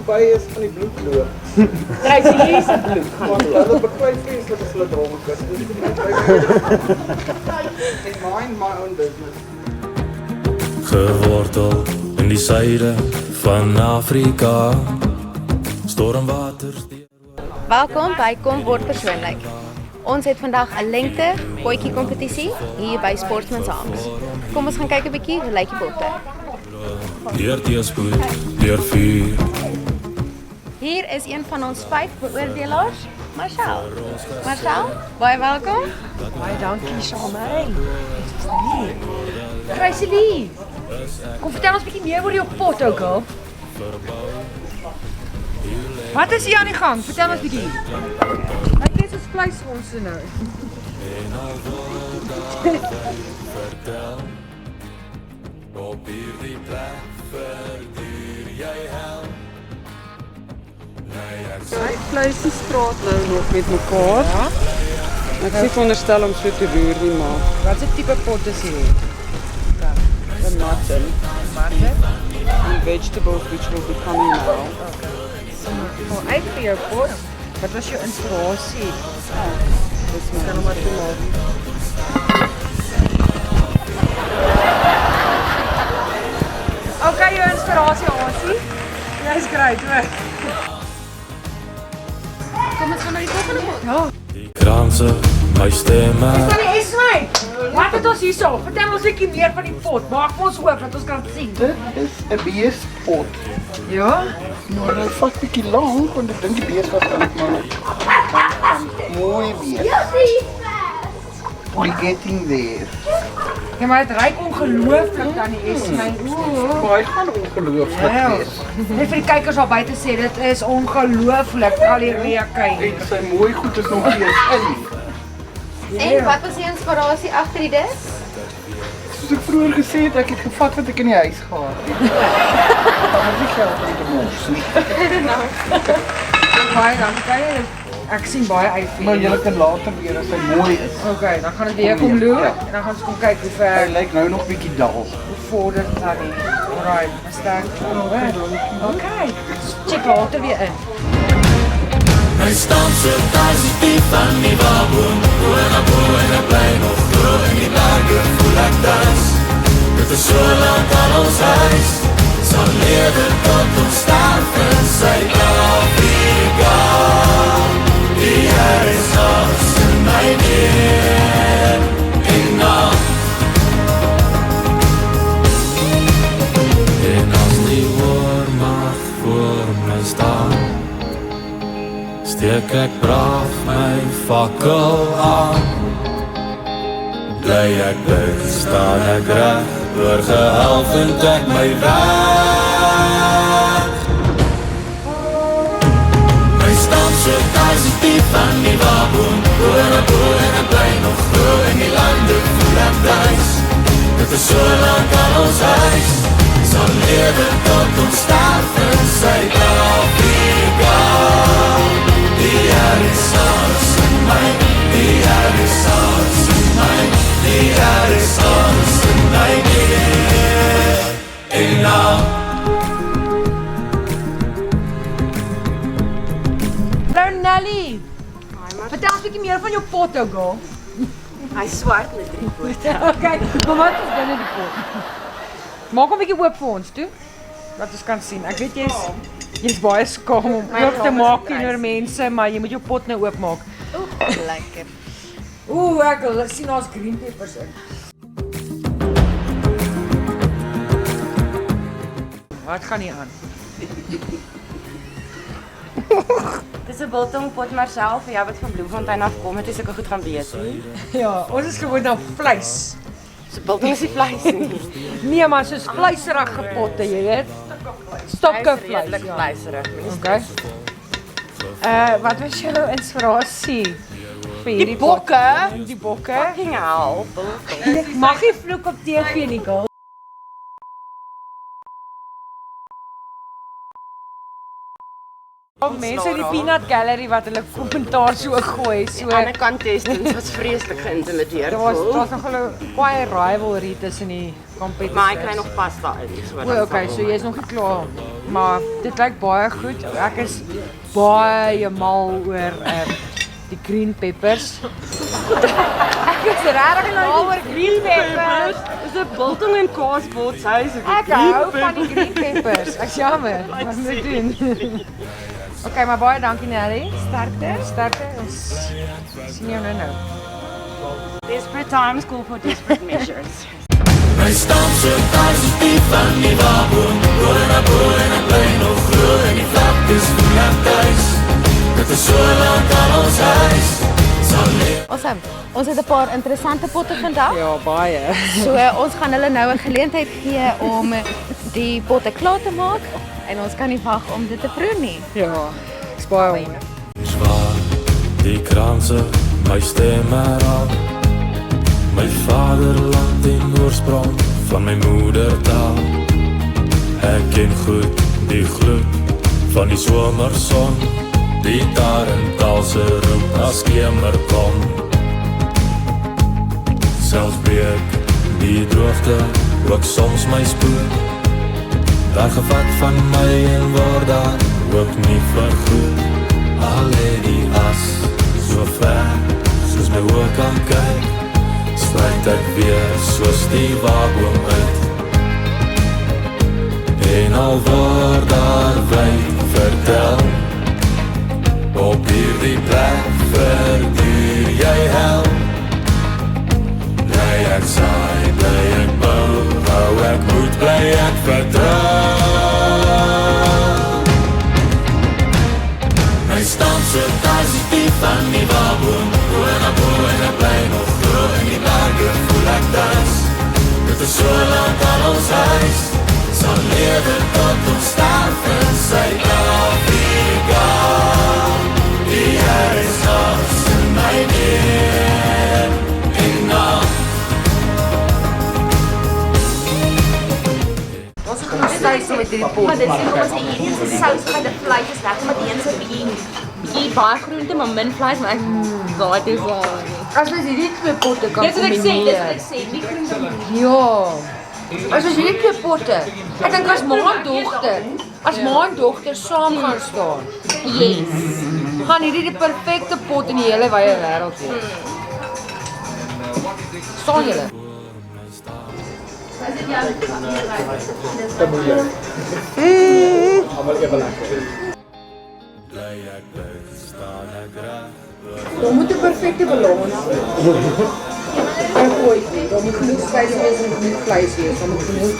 verby is van die bloedloop. Tracy Lee se bloed. Want hulle beklei vreeslik as hulle dronk is. Dis nie my own business. Gewortel in die suide van Afrika. Stormwaters. Welkom by Kom Word Persoonlik. Ons het vandag 'n lengte potjie kompetisie hier by Sportsman's Arms. Kom ons gaan kyk 'n bietjie hoe lyk die botte. Deur teëspoed, deur vuur. Hier is een van ons 5 beoordelaars, Marcel. Marcel, baie welkom. Baie dankie, Shamay. Tracy Lee, kom vertel ons 'n bietjie meer oor jou pot, ou girl. Wat is hier aan die gang? Vertel ons 'n bietjie. Wat is ons vleisronse nou? Vertel, op hierdie plek verduur jy hel. Hy vleis die straat nou nog met mekaar. Ja? Ek sê veronderstel om so te roer nie, maar Wat se tipe pot is hier? the mutton and vegetables which will be coming now. Oh, uit vir jou pot. Wat was jou inspirasie? Dis my kan maar toelaat. Okay, jou inspirasie, Asie. Jy's great, hoor. Kom ons gaan na die volgende pot. Ja. Die kranse, my stemme. Sorry, Esmay. Wat het ons hierso? Vertel ons 'n bietjie meer van die pot. Maak vir ons oop dat ons kan sien. Dit is 'n beespot. Ja? Maar hy vat bietjie lank want ek dink die bees was dan mooi bees. We're getting there. Ja, maar dit ruik ongelooflik dan die Esmay. Maar hy gaan ongelooflik Ja. wees. Net vir die kykers daar buite sê dit is ongelooflik al die reuke. En sy mooi goed is nog nie eens in. En wat was die inspirasie agter die dis? Soos ek vroeër gesê het, ek het gevat wat ek in die huis gehad het. Maar nie geld om te mors nie. Baie dankie. Ek sien baie uit vir Maar jou. jy kan later weer as hy mooi is. Okay, dan gaan ek weer kom loop Ja. en dan gaan ons kom kyk hoe Hy ver lyk nou nog bietjie dal. hoe vorder dit dan nie. Alright, sterk. Okay. Check later weer in. My staan so positief van die waboom. Bo en ek bly nog glo in die berge, voel ek thuis. Dit is so lank aan ons huis. Sal lewe tot ons sterf in Suid-Afrika. Die Here is ons in my neer. En as die oormag voor my staan, steek ek braaf my fakkel aan. Bly ek bid, staan ek reg, oorgehelp vind ek my weg. My staan so positief van die waboom. Bo en ek bly nog glo in die lande, voel ek thuis. Dit is so lank aan ons huis. Sal lewe tot ons sterf in Suid-Afrika. Die Here is ons in my, die Here is ons in my, die Here is ons in my neer. En Hallo Nelly. Vertel ons 'n bietjie meer van jou pot, ou girl. Hy swart met 3 pote. Okay, maar wat is binne die pot? Maak hom 'n bietjie oop vir ons toe. Dat ons kan sien. Ek weet jy's baie skaam om oop te maak teenoor mense, maar jy moet jou pot nou oopmaak. Lekker. Ek sien ons green peppers in. Wat gaan hier aan? Dis 'n biltongpot Marcel vir jou wat van Bloemfontein afkom het, jy seker goed gaan weet. Ja, ons is gewoond aan vleis. So biltong is nie vleis nie. Nee, maar soos vleiserige potte, jy weet. Stokke vleis. Redelik Ja. vleiserig. Okay. Wat was jou inspirasie vir hierdie Die bokke? pot? Die bokke. Fucking hell, biltong. Mag jy vloek op TV nie, girl? Mense in die Peanut Gallery wat hulle kommentaar so gooi, so Die ander contestants was vreeslik geïntimideerd. daar was nog hulle baie rivalry tussen die competitors. Maar hy kry nog pasta in. So O, okay, so jy's nog nie klaar. Maar dit lyk baie goed. Ek is baie mal oor die green peppers. Ek is regtig mal oor green peppers. Dis 'n biltong en kaasbord huis. Ek hou van die green peppers. Ek's jammer. Wat moet ek doen? Okay, maar baie dankie Nelly. Sterkte. Ons sien jou nou. Desperate times call for desperate measures. My stamse thuis is die van die waboom. Boer en bly nog glo en die vlak is voel en thuis. Dit is so lang aan ons huis. Sal leef. Awesome. Ons het 'n paar interessante potte vandag. Ja, baie. So ons gaan hulle nou 'n geleentheid gee om die potte klaar te maak en ons kan nie wag om dit te proe nie. Ja, ek's baie Zwaar, die kranse, my stem herhaal. My vaderland en oorsprong van my moedertaal. Ek ken goed die gloed van die somerson. Die tarental se roep as skemer kom. Selfs breek die droogte ook soms my spoor. Daar gevat van my en word daar ook nie vergoed. Al lê die as so ver, soos my oor kan kyk, sluit ek weer soos die waboom uit. En al word daar wyd vertel, op hierdie plek verduur jy hel. Bly ek saai, bly ek bou, hou ek moed, bly ek vertrou. My stamse thuis is die van die waboom. Boer en ek bly nog glo in die berge voel ek thuis. Dit is so lang aan ons huis, sal lewe tot ons sterf in Suid-Afrika. Die Here is ons in my neer en nacht. Ons gaan nog steeds met hierdie pot. Maar dit is ons hierdie is 'n sous met die vleis is lekker, maar die een is 'n bietjie baie groente maar min vleis, maar ek daai dis al. As ons hierdie twee potte kan Dis wat ek kombineer. sê, nie groente maar Ja. As ons hierdie twee potte, ek dink as ma en dogter saam gaan staan. yes. Gaan hierdie die perfekte pot in die hele wye wêreld wees. Staan julle? Bly ek bly, staan ek reg. Daar moet 'n perfekte balans wees. En gooi, daar moet genoeg spys wees en genoeg vleis wees. Daar moet genoeg.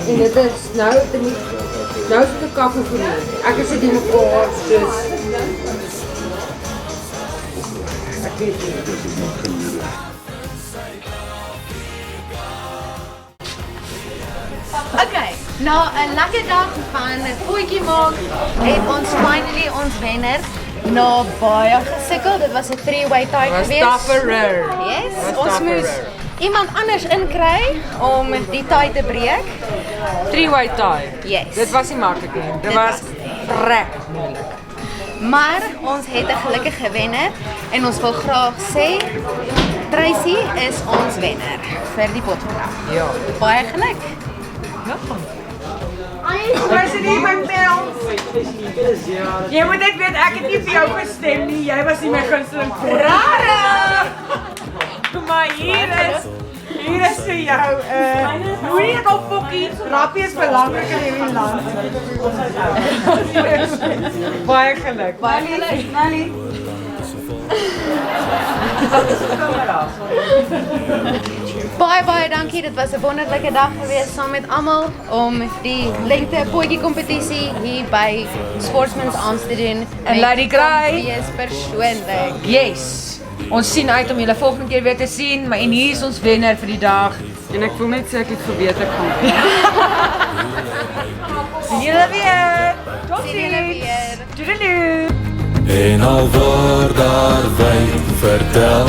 En dit is nou is dit 'n kakofonie. Ek is dit in mekaar soos ek weet nie. Okay, na 'n lekker dag van voetjie maak het ons finally ons wenner na baie gesukkel. Dit was 'n three-way tie geweest. Stafferer. Yes, Was ons moes stafferer. iemand anders inkry om die tie te breek. Three-way tie. Yes. Dit was nie maklik nie. Dit was regtig moeilik. Maar ons het 'n gelukkige wenner en ons wil graag sê Tracy is ons wenner vir die pot vandag. Ja. Baie geluk. Was dit nie my pels? Jy moet net weet ek het nie vir jou gestem nie. Jy was nie my gunsteling rare. Maar hier is vir jou. Moenie net op fokkie. Rappie is belangrik in hierdie land. Baie geluk. Baie geluk, Nally. Baie dankie. Dit was 'n wonderlike dag geweest saam met almal om die lengte potjie kompetisie hier by Sportsman's Arms te doen. En laat die kry. Wees persoonlik. Yes. Ons sien uit om julle volgende keer weer te sien, maar en hier is ons wenner vir die dag. En ek voel net sê ek het geweet ek gaan. Sien julle weer. Tot Sien julle weer. Toedeloe. En al word daar wyd vertel,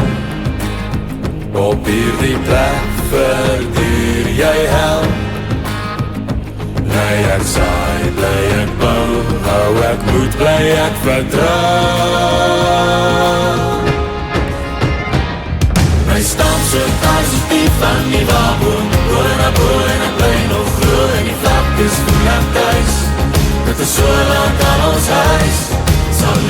op hierdie plek verduur jy hel. Bly ek saai, bly ek bou, hou Sou ek moet bly, ek vertrou. My stamp so thuis is die van die waboom. Boer en ek bly nog glo in die vlaktes voel ek thuis. Dit is so lang aan ons huis. Sal